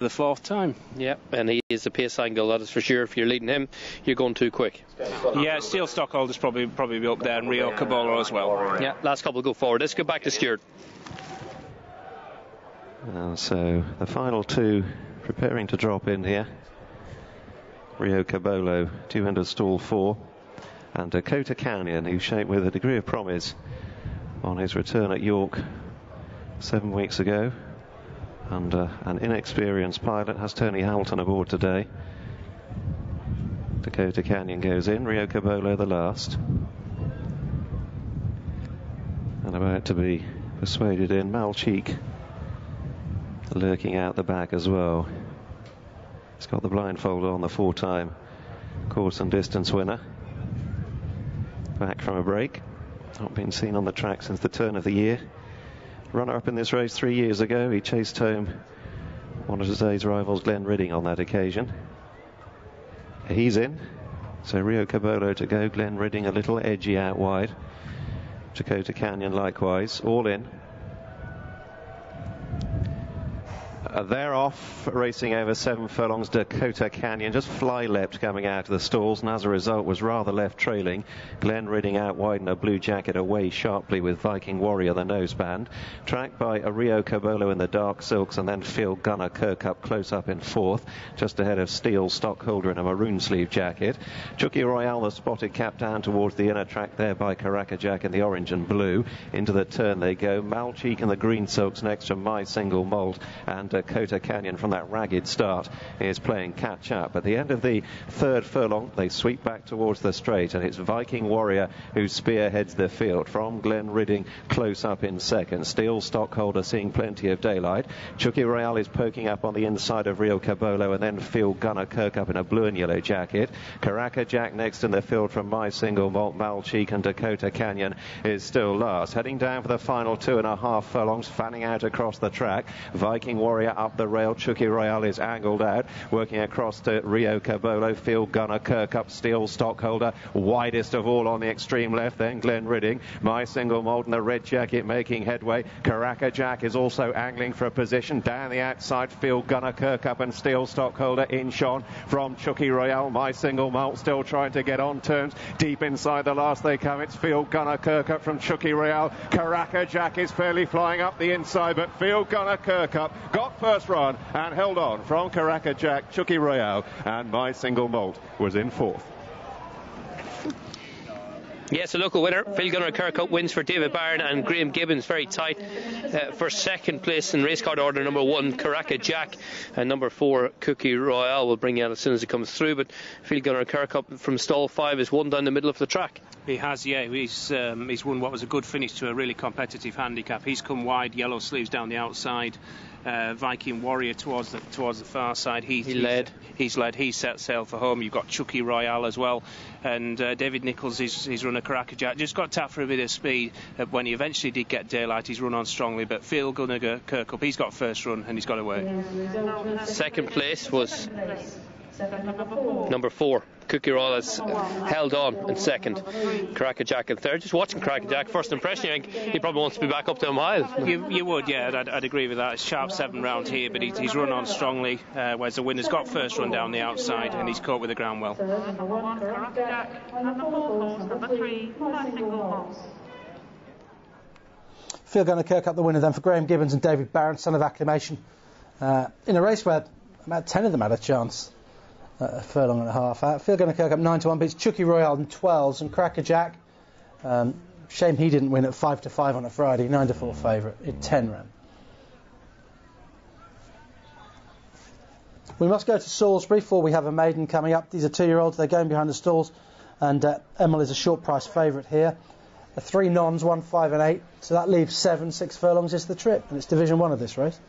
the fourth time. Yeah, and he is a pace angle, that is for sure. If you're leading him, you're going too quick. Yeah, Steel Stockholder's probably be up there, and Rio Cabolo as well. Yeah, last couple go forward. Let's go back to Stewart. So the final two preparing to drop in here. Rio Cabolo, 200 stall 4, and Dakota Canyon, who shaped with a degree of promise on his return at York 7 weeks ago. And an inexperienced pilot has Tony Hamilton aboard today. Dakota Canyon goes in, Rio Cabolo the last. And about to be persuaded in, Malcheek lurking out the back as well. He's got the blindfold on, the 4-time course and distance winner. Back from a break. Not been seen on the track since the turn of the year. Runner-up in this race 3 years ago. He chased home one of today's rivals, Glenn Ridding, on that occasion. He's in. So Rio Cabolo to go. Glenn Ridding a little edgy out wide. Dakota Canyon likewise. All in. They're off, racing over 7 furlongs. Dakota Canyon just fly-leapt coming out of the stalls, and as a result was rather left trailing. Glenn Ridding out wide in a blue jacket, away sharply with Viking Warrior, the noseband. Tracked by a Rio Cabolo in the dark silks, and then Phil Gunner Kirkup close up in 4th, just ahead of Steel Stockholder in a maroon sleeve jacket. Chucky Royale, the spotted cap, down towards the inner track there by Karaka Jack in the orange and blue. Into the turn they go. Malcheek in the green silks next to My Single Malt, and Dakota Canyon from that ragged start is playing catch up. At the end of the 3rd furlong, they sweep back towards the straight, and it's Viking Warrior who spearheads the field from Glenn Ridding close up in 2nd. Steel Stockholder seeing plenty of daylight. Chucky Royale is poking up on the inside of Rio Cabolo, and then Phil Gunner Kirkup in a blue and yellow jacket. Karaka Jack next in the field from My Single Malt. Malcheek and Dakota Canyon is still last. Heading down for the final 2.5 furlongs, fanning out across the track. Viking Warrior up the rail. Chucky Royale is angled out, working across to Rio Cabolo. Phil Gunner Kirkup, Steel Stockholder widest of all on the extreme left, then Glenn Ridding. My Single Malt in the red jacket making headway. Karaka Jack is also angling for a position down the outside. Phil Gunner Kirkup and Steel Stockholder in shot from Chucky Royale. My Single Malt still trying to get on terms. Deep inside the last they come. It's Phil Gunner Kirkup from Chucky Royale. Karaka Jack is fairly flying up the inside, but Phil Gunner Kirkup got first run and held on from Karaka Jack, Chucky Royale, and My Single Malt was in 4th. Yes, a local winner. Phil Gunner Kirkup wins for David Byrne, and Graham Gibbons very tight for 2nd place in race card order. Number 1 Karaka Jack, and number 4 Cookie Royale will bring you out as soon as it comes through. But Phil Gunner Kirkup from stall 5 is won down the middle of the track. He has, yeah. He's won what was a good finish to a really competitive handicap. He's come wide, yellow sleeves down the outside. Viking Warrior towards the far side. He's led. He set sail for home. You've got Chucky Royale as well, and David Nichols, he's run a Karaka Jack. Just got tapped for a bit of speed when he eventually did get daylight. He's run on strongly, but Phil Gunner Kirkup, he's got first run and he's got away. 2nd place was number 4 Cookie Royale has held on in 2nd. Karaka Jack in 3rd. Just watching Karaka Jack, first impression, I think he probably wants to be back up to a mile. You would, yeah, I'd agree with that. It's sharp 7 round here, but he's run on strongly, whereas the winner's got first run down the outside, and he's caught with the ground well. Number 1 Karaka Jack, number 4 number 3 My Single Malt. Phil Gunner Kirkup the winner then for Graham Gibbons and David Barron, son of acclamation, in a race where about 10 of them had a chance. A furlong and a half out. Phil Gunner Kirkup 9-1 beats Chucky Royale in 12s, and Karaka Jack, shame he didn't win at 5-5 on a Friday, 9-4 favourite in 10 round. We must go to Salisbury before we have a maiden coming up. These are 2-year-olds, they're going behind the stalls, and Emil is a short price favourite here. 3 nons, 1, 5 and 8, so that leaves 7, 6 furlongs is the trip, and it's Division 1 of this race.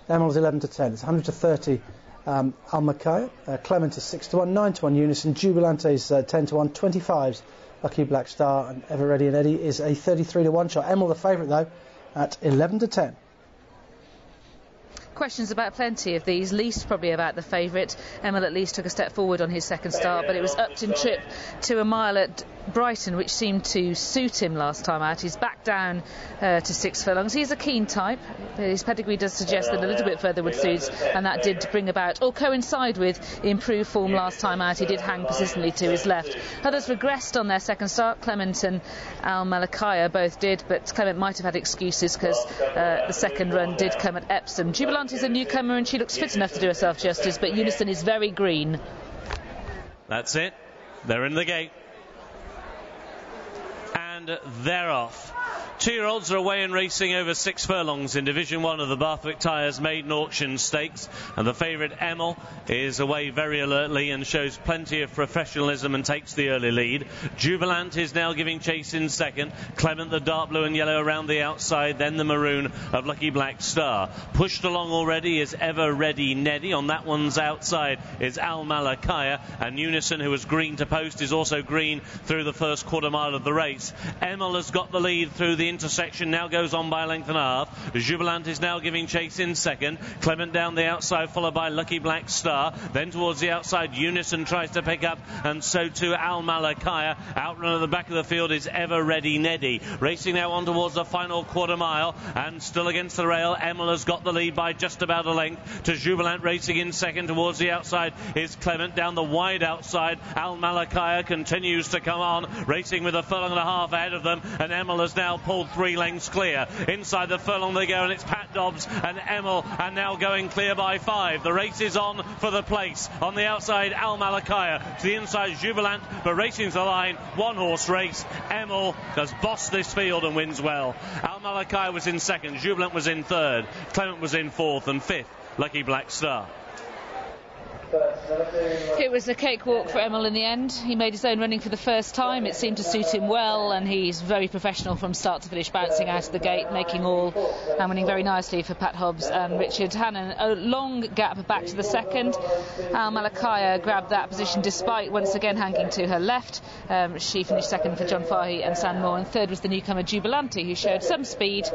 Emil is 11-10, it's 100-30. Almakaya, Clement is 6-1, 9-1 Unison, Jubilante is 10-1, 25s Lucky Black Star, and Ever Ready and Eddie is a 33-1 shot. Emil the favourite though at 11-10. Questions about plenty of these, least probably about the favourite. Emil at least took a step forward on his 2nd start, but it was Upton Trip to a mile at Brighton, which seemed to suit him last time out. He's back down to 6 furlongs. He's a keen type. His pedigree does suggest that a little bit further would suit, and that did bring about, or coincide with, improved form last time out. He did hang persistently to his left. Others regressed on their second start. Clement and Al Malakaya both did, but Clement might have had excuses because the second run did come at Epsom. Jubilant is a newcomer and she looks fit enough to do herself justice, but Unison is very green. That's it. They're in the gate. And they're off. 2-year-olds are away and racing over 6 furlongs in Division 1 of the Bathwick Tyres Maiden Auction Stakes, and the favourite Emil is away very alertly and shows plenty of professionalism and takes the early lead. Jubilant is now giving chase in second. Clement, the dark blue and yellow around the outside, then the maroon of Lucky Black Star. Pushed along already is Ever Ready Neddy. On that one's outside is Al Malakaya, and Unison, who was green to post, is also green through the first quarter mile of the race. Emil has got the lead through the intersection, now goes on by a length and a half. Jubilant is now giving chase in second. Clement down the outside, followed by Lucky Black Star. Then towards the outside, Unison tries to pick up, and so too Al Malakaya. Outrun at the back of the field is Ever Ready Neddy. Racing now on towards the final quarter mile, and still against the rail. Emil has got the lead by just about a length to Jubilant. Racing in second towards the outside is Clement. Down the wide outside, Al Malakaya continues to come on, racing with a furlong and a half ahead of them, and Emil has now pulled 3 lengths clear. Inside the furlong they go, and it's Pat Dobbs and Emil are now going clear by 5. The race is on for the place. On the outside, Al Malakaya. To the inside, Jubilant, but racing to the line. 1-horse race. Emil has bossed this field and wins well. Al Malakaya was in second. Jubilant was in third. Clement was in fourth, and fifth, Lucky Black Star. It was a cakewalk for Emil in the end. He made his own running for the first time. It seemed to suit him well, and he's very professional from start to finish, bouncing out of the gate, making all, and winning very nicely for Pat Hobbs and Richard Hannon. A long gap back to the second. Al Malakaya grabbed that position despite once again hanging to her left. She finished second for John Fahey and Sandmore, and third was the newcomer Jubilanti, who showed some speed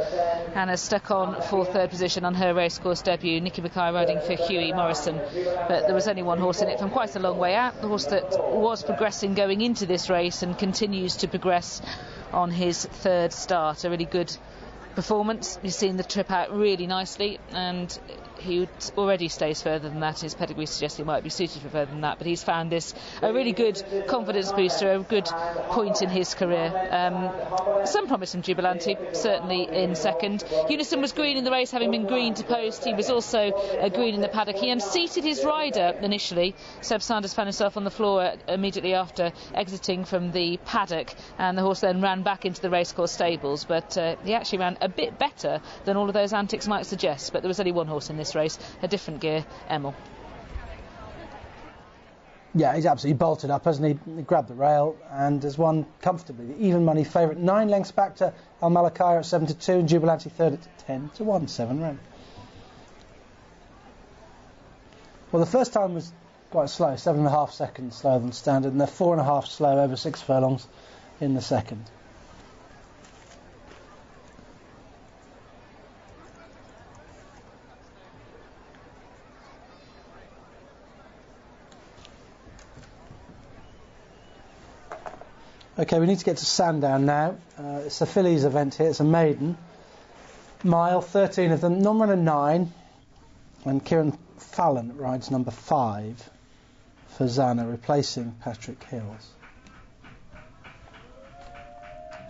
and has stuck on for third position on her racecourse debut. Nicky Mackay riding for Hughie Morrison, but there was only one horse in it from quite a long way out. The horse that was progressing going into this race and continues to progress on his third start. A really good performance. He's seen the trip out really nicely, and he already stays further than that. His pedigree suggests he might be suited for further than that, but he's found this a really good confidence booster, a good point in his career. Some promise from Jubilanti, certainly in second. Unison was green in the race, having been green to post. He was also green in the paddock. He unseated his rider initially. Seb Sanders found himself on the floor immediately after exiting from the paddock, and the horse then ran back into the racecourse stables, but he actually ran a bit better than all of those antics might suggest. But there was only one horse in this race, a different gear, Emil. Yeah, he's absolutely bolted up, hasn't he? He grabbed the rail and has won comfortably. The even money favourite, 9 lengths back to Al Malakaya at 7-2, and Jubilanti third at 10-1, 7 run. Well, the first time was quite slow, 7.5 seconds slower than standard, and they're 4.5 slow over 6 furlongs in the second. Okay, we need to get to Sandown now. It's a fillies event here. It's a maiden mile, 13 of them. Non-runner 9, and Kieran Fallon rides number 5 for Zana, replacing Patrick Hills.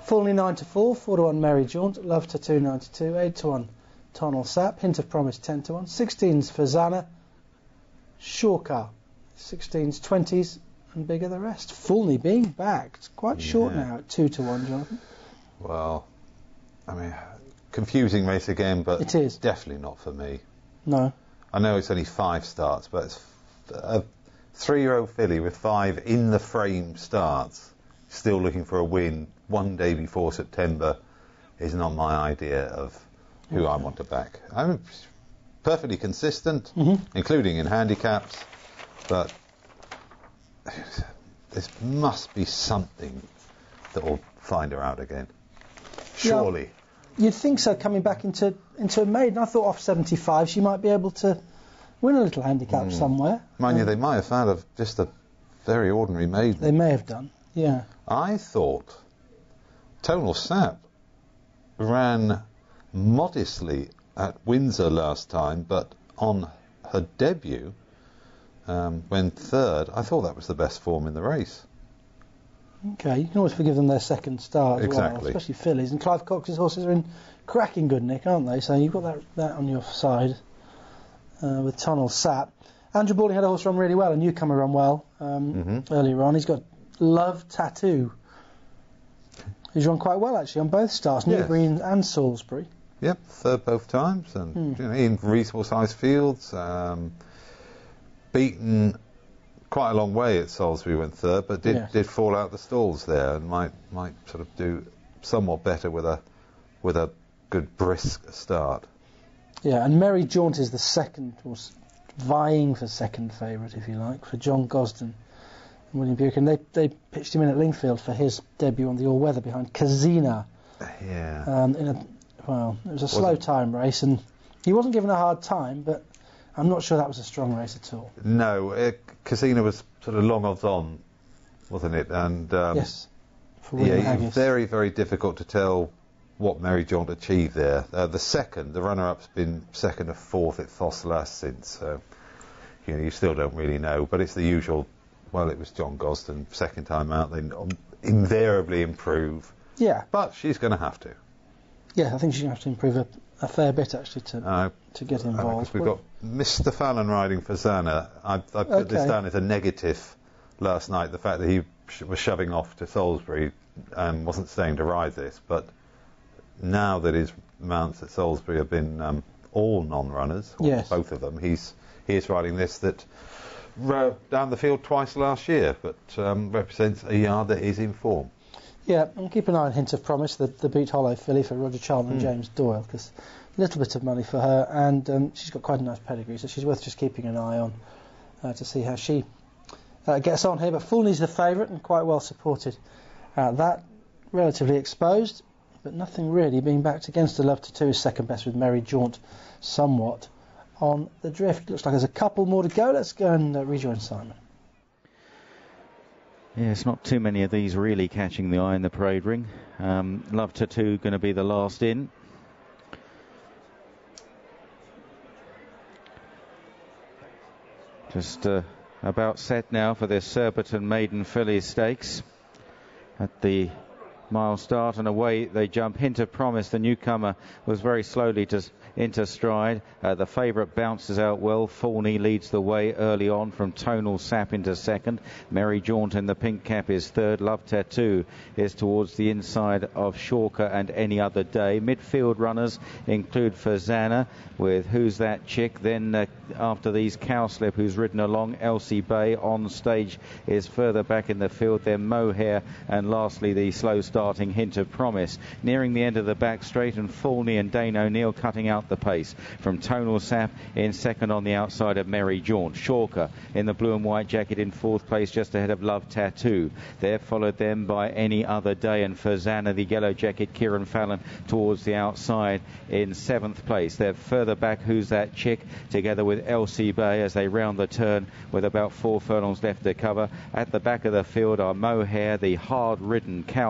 Fully 9-4, 4-1 Merry Jaunt, Love Tattoo 92, 8-1 Tonal Sap, Hint of Promise 10-1, 16s for Zana, Shawkar, 16s, 20s, and bigger the rest. Fulney being backed, quite short now at 2-1, Jonathan. Well, I mean, confusing race again, but it is definitely not for me. No. I know it's only 5 starts, but it's a 3-year-old filly with 5 in the frame starts, still looking for a win one day before September, is not my idea of who I want to back. I'm perfectly consistent, including in handicaps, but there must be something that will find her out again. Surely. Yeah, you'd think so, coming back into a maiden. I thought off 75 she might be able to win a little handicap somewhere. Mind you, they might have found just a very ordinary maiden. They may have done. Yeah. I thought Tonal Sap ran modestly at Windsor last time, but on her debut, when third, I thought that was the best form in the race. Okay, you can always forgive them their second start as Exactly. well, especially fillies. And Clive Cox's horses are in cracking good nick, aren't they? So you've got that on your side with Tonal Sap. Andrew Balding had a horse run really well, a newcomer run well earlier on. He's got Love Tattoo. He's run quite well actually on both starts, Newbury and Salisbury. Yep, third both times, and in reasonable sized fields. Beaten quite a long way at Salisbury went third, but did fall out the stalls there, and might sort of do somewhat better with a good brisk start. Yeah, and Merry Jaunt is the second, or vying for second favourite, if you like, for John Gosden and William Buchan. They pitched him in at Lingfield for his debut on the all-weather behind Kazina. Yeah. It was a slow time race, and he wasn't given a hard time, but I'm not sure that was a strong race at all. No, Casino was sort of long odds on, wasn't it? And yes, for William Haggis. Very, very difficult to tell what Merry Jaunt achieved there. The runner-up's been second or fourth at Thos since, so you still don't really know. But it's the usual. Well, it was John Gosden second time out. They invariably improve. Yeah, but she's going to have to. Yeah, I think she's going to have to improve a fair bit actually to get involved. We've got Mr. Fallon riding for Zana. I put this down as a negative last night, the fact that he was shoving off to Salisbury and wasn't staying to ride this. But now that his mounts at Salisbury have been all non-runners, both of them, he is riding this that down the field twice last year, but represents a yard that is in form. Yeah, and keep an eye on Hint of Promise, the Beat Hollow filly for Roger Charlton and James Doyle, because a little bit of money for her, and she's got quite a nice pedigree, so she's worth just keeping an eye on to see how she gets on here. But Fulney's the favourite and quite well supported. That relatively exposed, but nothing really being backed against the Love Tattoo, second best with Merry Jaunt somewhat on the drift. Looks like there's a couple more to go. Let's go and rejoin Simon. Yes, not too many of these really catching the eye in the parade ring. Love Tattoo going to be the last in. Just about set now for this Surbiton Maiden Fillies Stakes at the mile start, and away they jump. Hint of Promise, the newcomer, was very slowly into stride. The favourite bounces out well. Fulney leads the way early on from Tonal Sap into second. Merry Jaunt in the pink cap is third. Love Tattoo is towards the inside of Shawker and Any Other Day. Midfield runners include Fazana with Who's That Chick. Then after these, Cowslip, who's ridden along. Elsie Bay on stage is further back in the field. Then Mohair, and lastly the slow starting Hint of Promise. Nearing the end of the back straight, and Fulney and Dane O'Neill cutting out the pace from Tonal Sap in second on the outside of Merry Jaunt. Shawker in the blue and white jacket in fourth place just ahead of Love Tattoo. They're followed then by Any Other Day, and Fazana, the yellow jacket, Kieran Fallon towards the outside in seventh place. They're further back Who's That Chick together with Elsie Bay as they round the turn with about 4 furlongs left to cover. At the back of the field are Mohair, the hard ridden cow